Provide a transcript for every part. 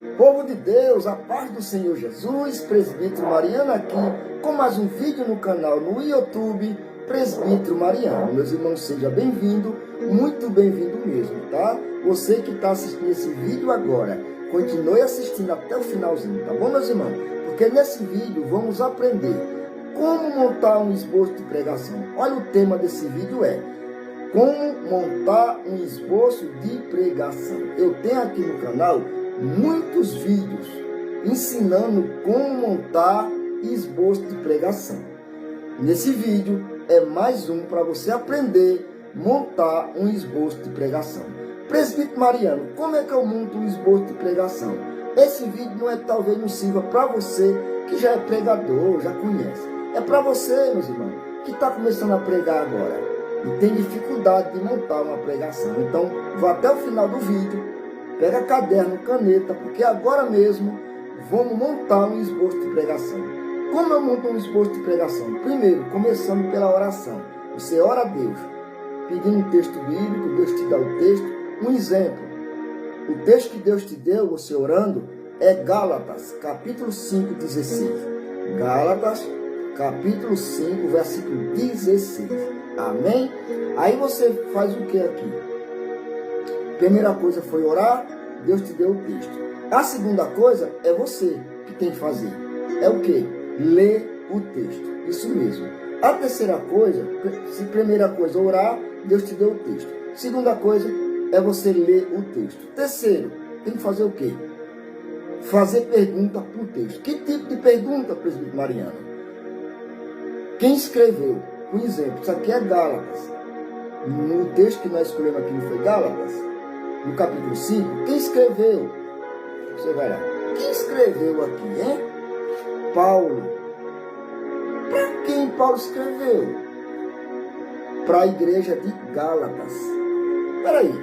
Povo de Deus, a paz do Senhor Jesus, Presbítero Mariano aqui, com mais um vídeo no canal no YouTube, Presbítero Mariano. Meus irmãos, seja bem-vindo, muito bem-vindo mesmo, tá? Você que está assistindo esse vídeo agora, continue assistindo até o finalzinho, tá bom, meus irmãos? Porque nesse vídeo vamos aprender como montar um esboço de pregação. Olha, o tema desse vídeo é como montar um esboço de pregação. Eu tenho aqui no canal muitos vídeos ensinando como montar esboço de pregação. Nesse vídeo é mais um para você aprender a montar um esboço de pregação. Presbítero Mariano, como é que eu monto um esboço de pregação? Esse vídeo talvez não sirva para você que já é pregador, já conhece. É para você, meus irmãos, que está começando a pregar agora e tem dificuldade de montar uma pregação. Então, vá até o final do vídeo, pega caderno, caneta, porque agora mesmo vamos montar um esboço de pregação. Como eu monto um esboço de pregação? Primeiro, começando pela oração. Você ora a Deus, pedindo um texto bíblico, Deus te dá o texto. Um exemplo, o texto que Deus te deu, você orando, é Gálatas, capítulo 5, 16. Gálatas, capítulo 5, versículo 16. Amém? Aí você faz o que aqui? Primeira coisa foi orar, Deus te deu o texto. A segunda coisa é você que tem que fazer. É o que? Ler o texto. Isso mesmo. A terceira coisa, se primeira coisa orar, Deus te deu o texto. Segunda coisa é você ler o texto. Terceiro, tem que fazer o quê? Fazer pergunta para o texto. Que tipo de pergunta, Presbítero Mariano? Quem escreveu? Por exemplo, isso aqui é Gálatas. No texto que nós escolhemos aqui não foi Gálatas? No capítulo 5, quem escreveu? Você vai lá. Quem escreveu aqui, hein? Paulo. Para quem Paulo escreveu? Para a igreja de Gálatas. Espera aí.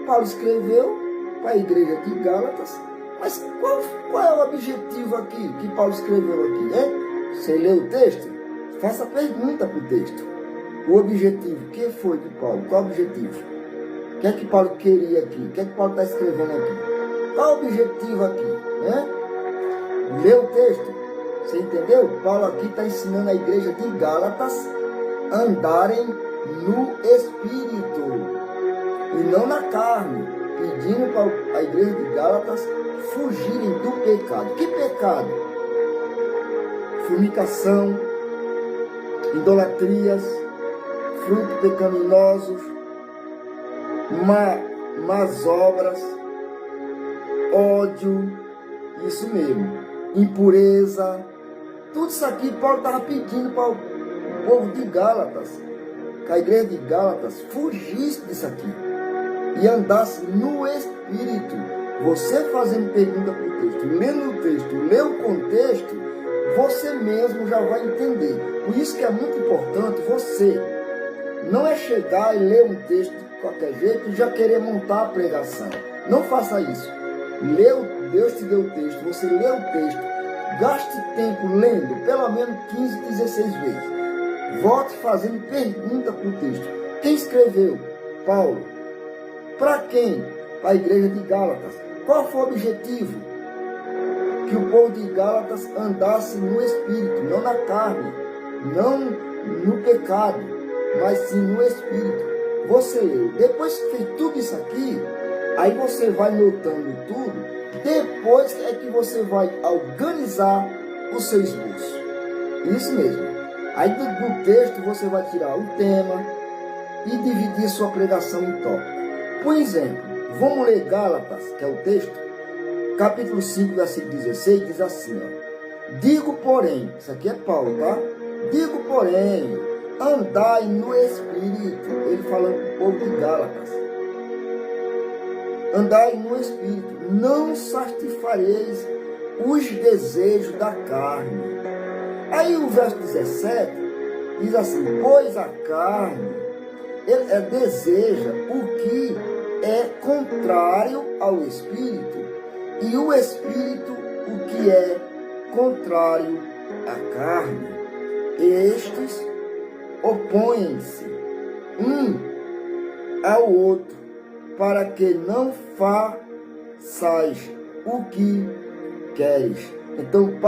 Paulo escreveu para a igreja de Gálatas, mas qual é o objetivo aqui que Paulo escreveu aqui, hein? Você leu o texto? Faça pergunta para o texto. O objetivo, o que foi de Paulo? Qual o objetivo? O que é que Paulo queria aqui? O que é que Paulo está escrevendo aqui? Qual o objetivo aqui? Né? Lê o texto. Você entendeu? Paulo aqui está ensinando a igreja de Gálatas a andarem no Espírito e não na carne, pedindo para a igreja de Gálatas fugirem do pecado. Que pecado? Fornicação, idolatrias, frutos pecaminosos, más obras, ódio, isso mesmo, impureza. Tudo isso aqui Paulo estava pedindo para o povo de Gálatas, que a igreja de Gálatas fugisse disso aqui e andasse no Espírito. Você fazendo pergunta para o texto, lendo o texto, lê o contexto, você mesmo já vai entender. Por isso que é muito importante você não é chegar e ler um texto de qualquer jeito e já querer montar a pregação. Não faça isso. Deus te deu o texto, você lê o texto, gaste tempo lendo, pelo menos 15, 16 vezes. Volte fazendo pergunta para o texto. Quem escreveu? Paulo. Para quem? Para a igreja de Gálatas. Qual foi o objetivo? Que o povo de Gálatas andasse no Espírito, não na carne, não no pecado, mas sim no Espírito. Você leu. Depois que fez tudo isso aqui, aí você vai notando tudo. Depois é que você vai organizar o seu esboço. Isso mesmo. Aí do texto você vai tirar o tema e dividir sua pregação em tópicos. Por exemplo, vamos ler Gálatas, que é o texto, capítulo 5, versículo 16, diz assim, ó. Digo, porém, isso aqui é Paulo, tá? Digo, porém, andai no Espírito. Ele falando para o povo de Gálatas. Andai no Espírito, não satisfareis os desejos da carne. Aí o verso 17 diz assim, pois a carne deseja o que é contrário ao Espírito, e o Espírito o que é contrário à carne. Estes opõem-se um ao outro, para que não façais o que queres. Então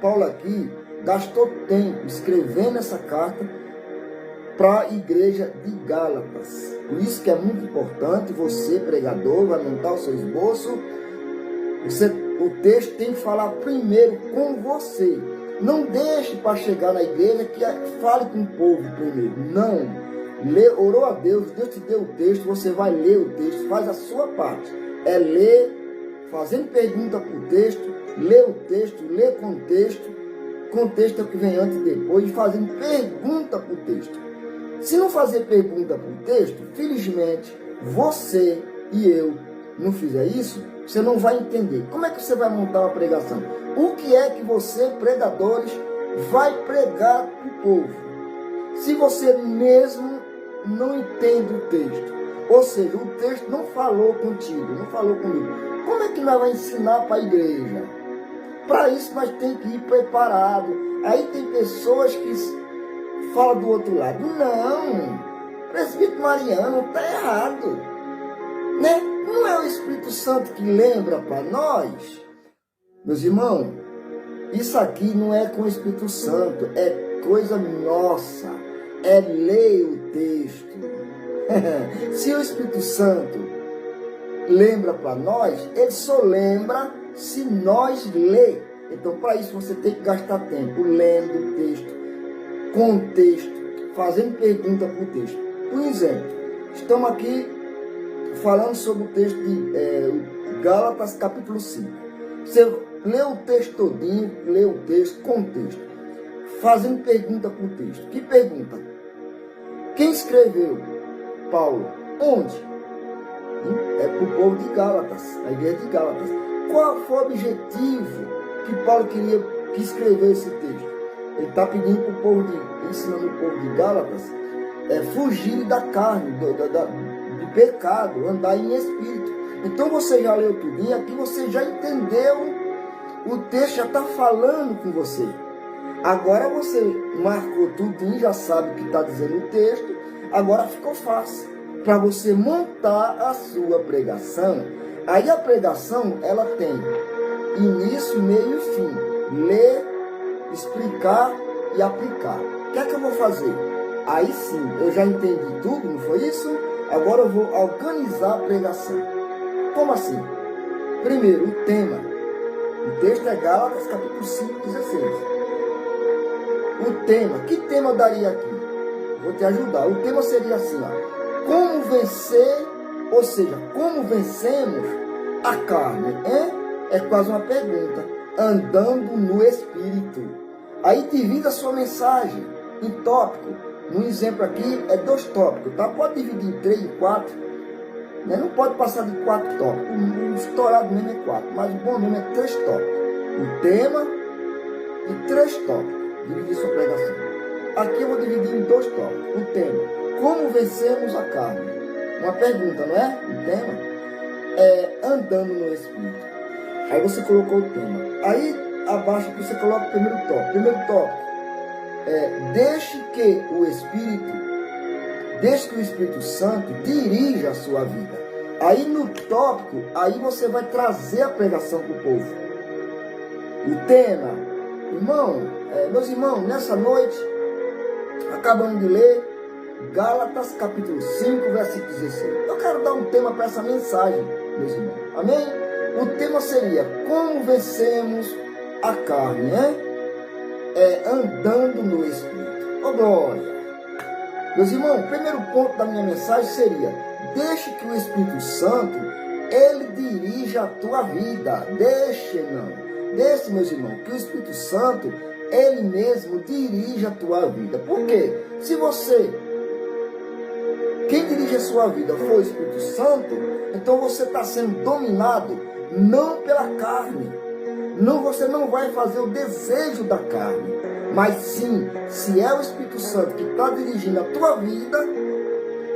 Paulo aqui gastou tempo escrevendo essa carta para a igreja de Gálatas. Por isso que é muito importante você, pregador, vai montar o seu esboço. O texto tem que falar primeiro com você. Não deixe para chegar na igreja que fale com o povo primeiro. Não. Orou a Deus, Deus te deu o texto, você vai ler o texto, faz a sua parte. É ler, fazendo pergunta para o texto, ler o texto, ler contexto. Contexto é o que vem antes e depois, fazendo pergunta para o texto. Se não fazer pergunta para o texto, felizmente, você e eu não fizer isso, você não vai entender. Como é que você vai montar uma pregação? O que é que você, pregadores, vai pregar para o povo? Se você mesmo não entende o texto, ou seja, o texto não falou contigo, não falou comigo, como é que nós vamos ensinar para a igreja? Para isso nós temos que ir preparado. Aí tem pessoas que falam do outro lado. Não, presbítero Mariano está errado, né? Não é o Espírito Santo que lembra para nós? Meus irmãos, isso aqui não é com o Espírito Santo, é coisa nossa, é ler o texto. Se o Espírito Santo lembra para nós, ele só lembra se nós ler. Então, para isso, você tem que gastar tempo lendo o texto, contexto, fazendo pergunta para o texto. Por exemplo, estamos aqui falando sobre o texto de Gálatas, capítulo 5. Você lê o texto todinho, lê o texto, contexto, fazendo pergunta para o texto. Que pergunta? Quem escreveu? Paulo. Onde? É para o povo de Gálatas, a igreja de Gálatas. Qual foi o objetivo que Paulo queria que escrevesse esse texto? Ele está pedindo para o povo, ensinando o povo de Gálatas, fugir da carne, do pecado, andar em espírito. Então você já leu tudo, e aqui você já entendeu, o texto já está falando com você. Agora você marcou tudo e já sabe o que está dizendo o texto, agora ficou fácil para você montar a sua pregação. Aí a pregação, ela tem início, meio e fim. Ler, explicar e aplicar. O que é que eu vou fazer? Aí sim, eu já entendi tudo, não foi isso? Agora eu vou organizar a pregação. Como assim? Primeiro, o tema. O texto é Gálatas, capítulo 5, 16. O tema. Que tema eu daria aqui? Vou te ajudar. O tema seria assim, ó. Como vencer, ou seja, como vencemos a carne? É quase uma pergunta. Andando no Espírito. Aí divida a sua mensagem em tópico. No exemplo aqui é 2 tópicos, tá? Pode dividir em 3, em 4. Né? Não pode passar de 4 tópicos. O estourado mesmo é 4, mas o bom mesmo é 3 tópicos. O tema e 3 tópicos. Dividir sua pregação. Aqui eu vou dividir em 2 tópicos. O tema. Como vencemos a carne? Uma pergunta, não é? O tema é andando no Espírito. Aí você colocou o tema. Aí abaixo você coloca o primeiro tópico. Primeiro tópico é deixe que o Espírito Santo dirija a sua vida. Aí no tópico, aí você vai trazer a pregação para o povo. O tema, meus irmãos, nessa noite, acabamos de ler Gálatas capítulo 5, versículo 16. Eu quero dar um tema para essa mensagem, meus irmãos. Amém? O tema seria, como vencemos a carne, né? Andando no Espírito. Oh, glória! Meus irmãos, o primeiro ponto da minha mensagem seria, deixe que o Espírito Santo, ele dirija a tua vida. Deixe, meus irmãos, que o Espírito Santo, ele mesmo dirige a tua vida. Por quê? Se quem dirige a sua vida for o Espírito Santo, então você está sendo dominado não pela carne. Não, você não vai fazer o desejo da carne. Mas sim, se é o Espírito Santo que está dirigindo a tua vida,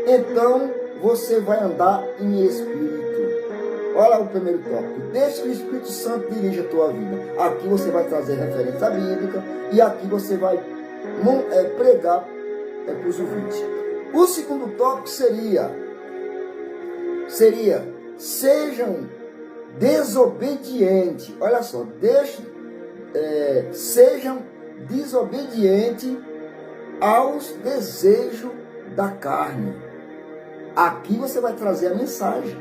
então você vai andar em espírito. Olha o primeiro tópico. Deixa que o Espírito Santo dirija a tua vida. Aqui você vai trazer referência bíblica e aqui você vai pregar para os ouvintes. O segundo tópico seria sejam desobediente. Olha só, sejam desobedientes aos desejos da carne. Aqui você vai trazer a mensagem,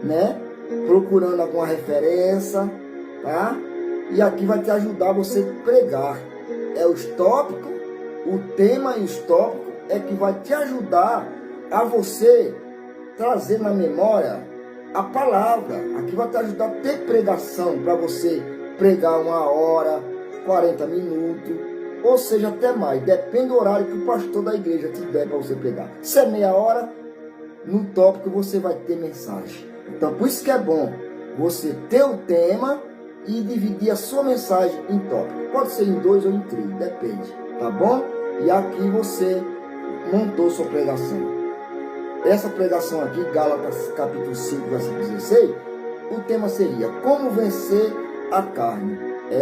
né? Procurando alguma referência, tá? E aqui vai te ajudar você a pregar. É os tópicos, o tema e os tópicos é que vai te ajudar a você trazer na memória a palavra. Aqui vai te ajudar a ter pregação para você pregar 1 hora, 40 minutos, ou seja, até mais. Depende do horário que o pastor da igreja te der para você pregar. Se é meia hora, no tópico você vai ter mensagem. Então, por isso que é bom você ter o tema e dividir a sua mensagem em tópicos. Pode ser em 2 ou em 3, depende, tá bom? E aqui você montou sua pregação. Essa pregação aqui, Gálatas capítulo 5, versículo 16, o tema seria como vencer a carne,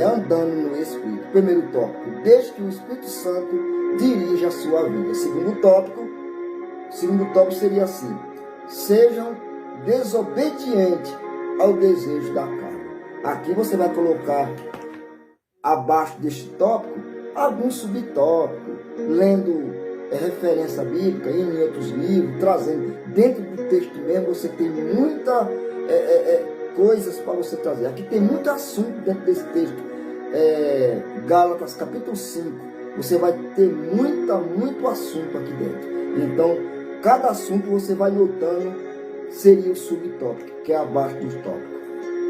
andando no Espírito. Primeiro tópico, deixe que o Espírito Santo dirija a sua vida. Segundo tópico seria assim, sejam desobedientes ao desejo da carne. Aqui você vai colocar abaixo deste tópico alguns subtópicos, lendo referência bíblica em outros livros, trazendo dentro do texto mesmo. Você tem muita coisas para você trazer. Aqui tem muito assunto dentro desse texto. Gálatas capítulo 5, você vai ter muito assunto aqui dentro. Então, cada assunto você vai notando, seria o subtópico, que é abaixo dos tópicos,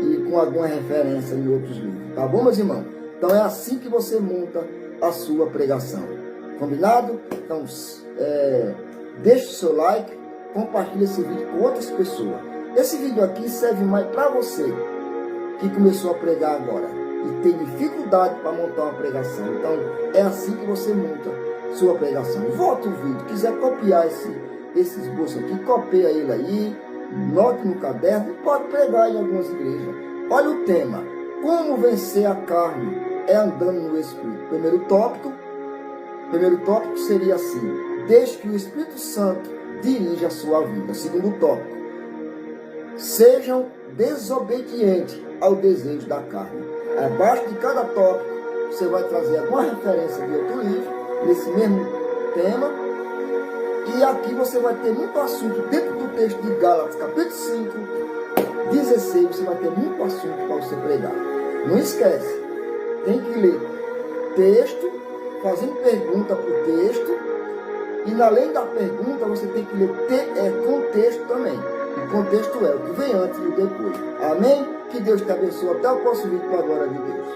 e com alguma referência em outros livros. Tá bom, meus irmãos? Então é assim que você monta a sua pregação. Combinado? Então, deixe o seu like, compartilhe esse vídeo com outras pessoas. Esse vídeo aqui serve mais para você que começou a pregar agora e tem dificuldade para montar uma pregação. Então, é assim que você monta sua pregação. Volta o vídeo, quiser copiar esse esboço aqui, copia ele aí, note no caderno e pode pregar em algumas igrejas. Olha o tema, como vencer a carne andando no Espírito. Primeiro tópico seria assim, deixe que o Espírito Santo dirija a sua vida. Segundo tópico, sejam desobedientes ao desejo da carne. Abaixo de cada tópico, você vai trazer alguma referência de outro livro, nesse mesmo tema, e aqui você vai ter muito assunto dentro do texto de Gálatas, capítulo 5, 16, você vai ter muito assunto para você pregar. Não esquece, tem que ler texto, fazendo pergunta por texto, e além da pergunta, você tem que ler contexto também. O contexto é o que vem antes e o depois. Amém? Que Deus te abençoe. Até o próximo vídeo, com a glória de Deus.